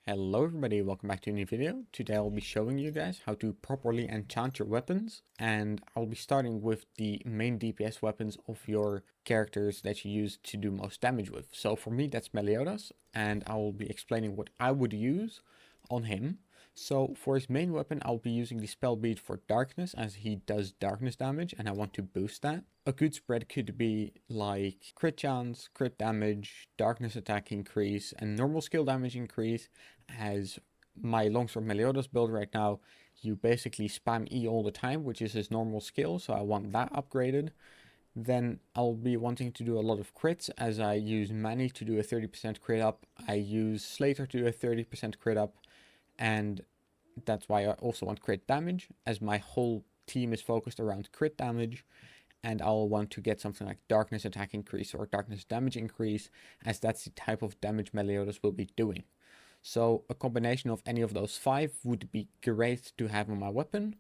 Hello everybody, welcome back to a new video. Today I'll be showing you guys how to properly enchant your weapons, and I'll be starting with the main DPS weapons of your characters that you use to do most damage with. So for me that's Meliodas, and I will be explaining what I would use on him. So for his main weapon I'll be using the spell bead for darkness, as he does darkness damage and I want to boost that. A good spread could be like crit chance, crit damage, darkness attack increase, and normal skill damage increase. As my longsword Meliodas build right now, you basically spam E all the time, which is his normal skill, so I want that upgraded. Then I'll be wanting to do a lot of crits, as I use Manny to do a 30% crit up, I use Slater to do a 30% crit up, and that's why I also want crit damage, as my whole team is focused around crit damage. And I'll want to get something like darkness attack increase or darkness damage increase, as that's the type of damage Meliodas will be doing. So a combination of any of those 5 would be great to have on my weapon.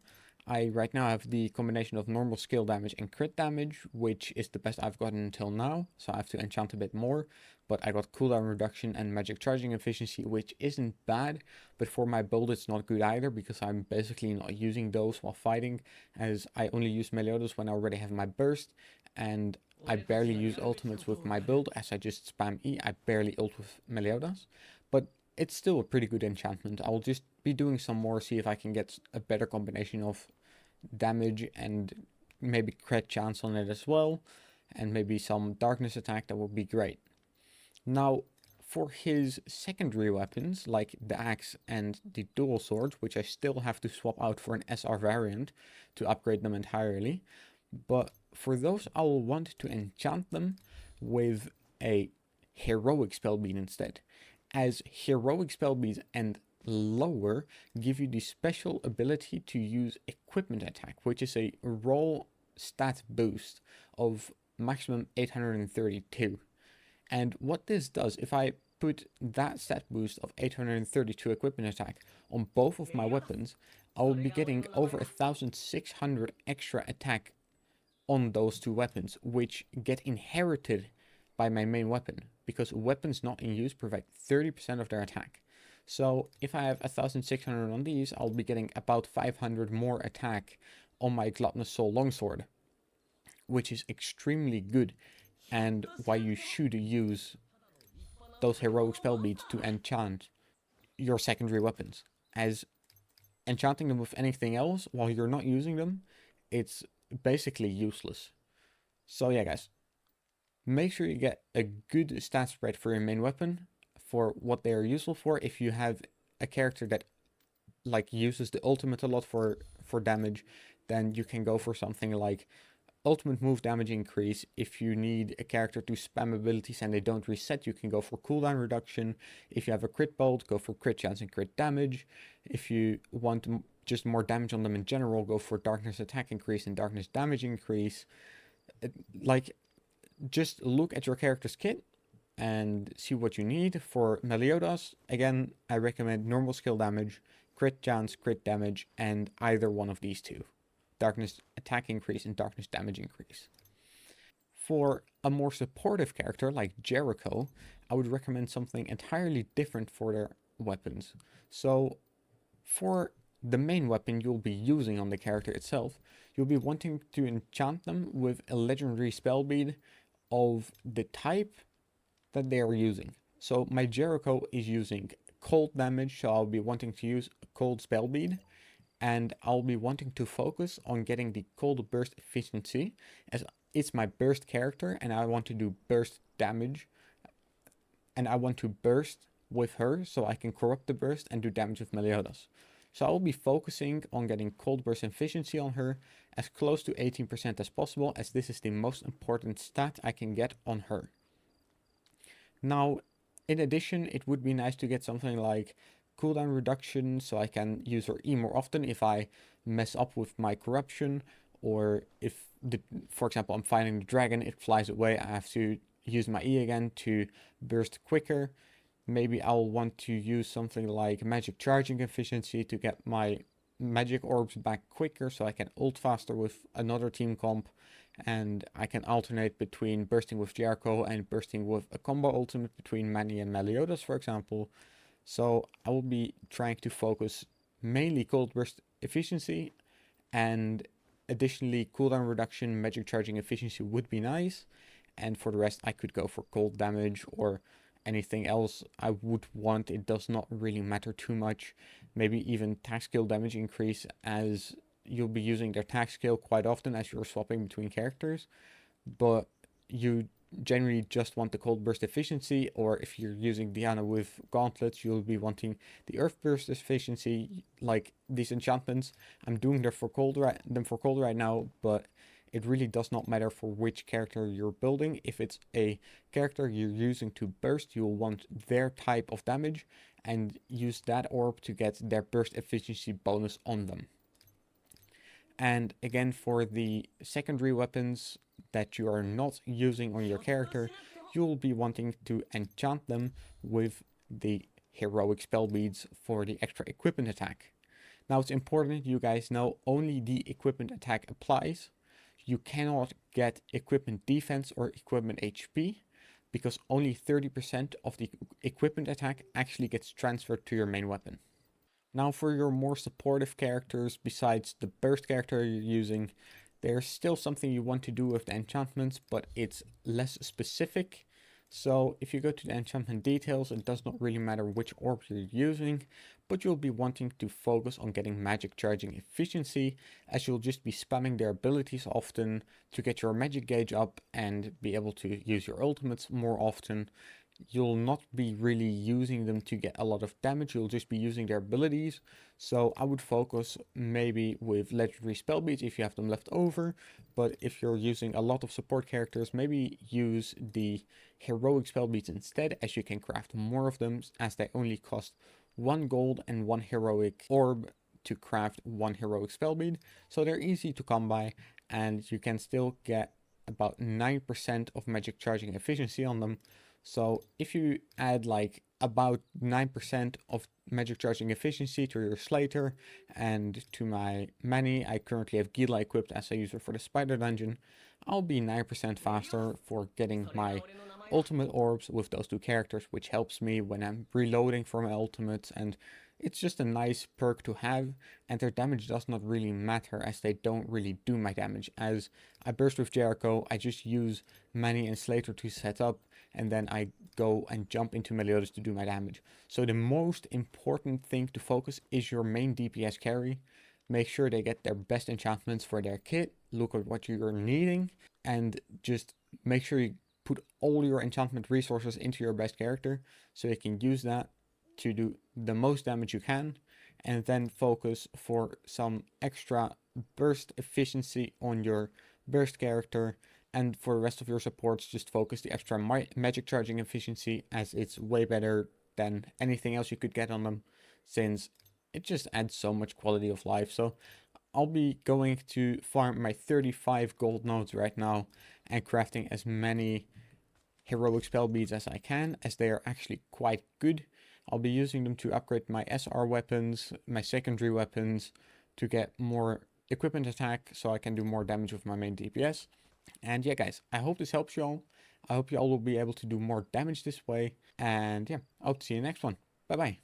I right now have the combination of normal skill damage and crit damage, which is the best I've gotten until now, so I have to enchant a bit more. But I got cooldown reduction and magic charging efficiency, which isn't bad, but for my build it's not good either, because I'm basically not using those while fighting, as I only use Meliodas when I already have my burst, and I barely use ultimates with my build, as I just spam E. I barely ult with Meliodas, but it's still a pretty good enchantment. I'll just be doing some more, see if I can get a better combination of damage and maybe crit chance on it as well, and maybe some darkness attack. That would be great. Now for his secondary weapons, like the axe and the dual sword, which I still have to swap out for an SR variant to upgrade them entirely, but for those I will want to enchant them with a heroic spell bead instead, as heroic spell beads and lower give you the special ability to use equipment attack, which is a roll stat boost of maximum 832. And what this does, if I put that stat boost of 832 equipment attack on both of my weapons, I will be getting over 1600 extra attack on those 2 weapons, which get inherited by my main weapon, because weapons not in use provide 30% of their attack. So if I have 1600 on these, I'll be getting about 500 more attack on my Gluttonous Soul Longsword, which is extremely good, and why you should use those heroic spell beads to enchant your secondary weapons, as enchanting them with anything else while you're not using them, it's basically useless. So yeah guys, make sure you get a good stat spread for your main weapon for what they are useful for. If you have a character that like uses the ultimate a lot for damage, then you can go for something like ultimate move damage increase. If you need a character to spam abilities and they don't reset, you can go for cooldown reduction. If you have a crit bolt, go for crit chance and crit damage. If you want just more damage on them in general, go for darkness attack increase and darkness damage increase. Like, just look at your character's kit and see what you need. For Meliodas, again, I recommend normal skill damage, crit chance, crit damage, and either one of these 2. Darkness attack increase and darkness damage increase. For a more supportive character like Jericho, I would recommend something entirely different for their weapons. So for the main weapon you'll be using on the character itself, you'll be wanting to enchant them with a legendary spell bead of the type that they are using. So my Jericho is using cold damage, so I'll be wanting to use a cold spell bead, and I'll be wanting to focus on getting the cold burst efficiency, as it's my burst character and I want to do burst damage, and I want to burst with her so I can corrupt the burst and do damage with Meliodas. So I will be focusing on getting cold burst efficiency on her as close to 18% as possible, as this is the most important stat I can get on her. Now, in addition, it would be nice to get something like cooldown reduction, so I can use her E more often if I mess up with my corruption, or if, for example, I'm fighting the dragon, it flies away, I have to use my E again to burst quicker. Maybe I'll want to use something like magic charging efficiency to get my magic orbs back quicker, so I can ult faster with another team comp, and I can alternate between bursting with Jericho and bursting with a combo ultimate between Manny and Meliodas, for example. So I will be trying to focus mainly cold burst efficiency, and additionally cooldown reduction, magic charging efficiency would be nice. And for the rest, I could go for cold damage or anything else I would want. It does not really matter too much. Maybe even attack skill damage increase, as you'll be using their attack skill quite often as you're swapping between characters. But you generally just want the cold burst efficiency, or if you're using Diana with gauntlets, you'll be wanting the earth burst efficiency. Like these enchantments, I'm doing them for cold right now, but it really does not matter for which character you're building. If it's a character you're using to burst, you'll want their type of damage and use that orb to get their burst efficiency bonus on them. And again, for the secondary weapons that you are not using on your character, you'll be wanting to enchant them with the heroic spell beads for the extra equipment attack. Now it's important you guys know only the equipment attack applies. You cannot get equipment defense or equipment HP, because only 30% of the equipment attack actually gets transferred to your main weapon. Now for your more supportive characters, besides the burst character you're using, there's still something you want to do with the enchantments, but it's less specific. So if you go to the enchantment details, it does not really matter which orb you're using, but you'll be wanting to focus on getting magic charging efficiency, as you'll just be spamming their abilities often to get your magic gauge up and be able to use your ultimates more often. You'll not be really using them to get a lot of damage, you'll just be using their abilities. So I would focus maybe with legendary spell beads if you have them left over, but if you're using a lot of support characters, maybe use the heroic spell beads instead, as you can craft more of them, as they only cost 1 gold and 1 heroic orb to craft 1 heroic spell bead. So they're easy to come by, and you can still get about 9% of magic charging efficiency on them. So if you add like about 9% of magic charging efficiency to your Slater and to my Mani, I currently have Gila equipped as I use her for the spider dungeon, I'll be 9% faster for getting my ultimate orbs with those two characters, which helps me when I'm reloading for my ultimates, and it's just a nice perk to have, and their damage does not really matter as they don't really do my damage. As I burst with Jericho, I just use Mani and Slater to set up, and then I go and jump into Meliodas to do my damage. So the most important thing to focus is your main DPS carry. Make sure they get their best enchantments for their kit, look at what you're needing, and just make sure you put all your enchantment resources into your best character so you can use that to do the most damage you can, and then focus for some extra burst efficiency on your burst character. And for the rest of your supports, just focus the extra magic charging efficiency, as it's way better than anything else you could get on them, since it just adds so much quality of life. So I'll be going to farm my 35 gold nodes right now and crafting as many heroic spell beads as I can, as they are actually quite good. I'll be using them to upgrade my SR weapons, my secondary weapons, to get more equipment attack so I can do more damage with my main DPS. And yeah, guys, I hope this helps you all. I hope you all will be able to do more damage this way. And yeah, I'll see you next one. Bye bye.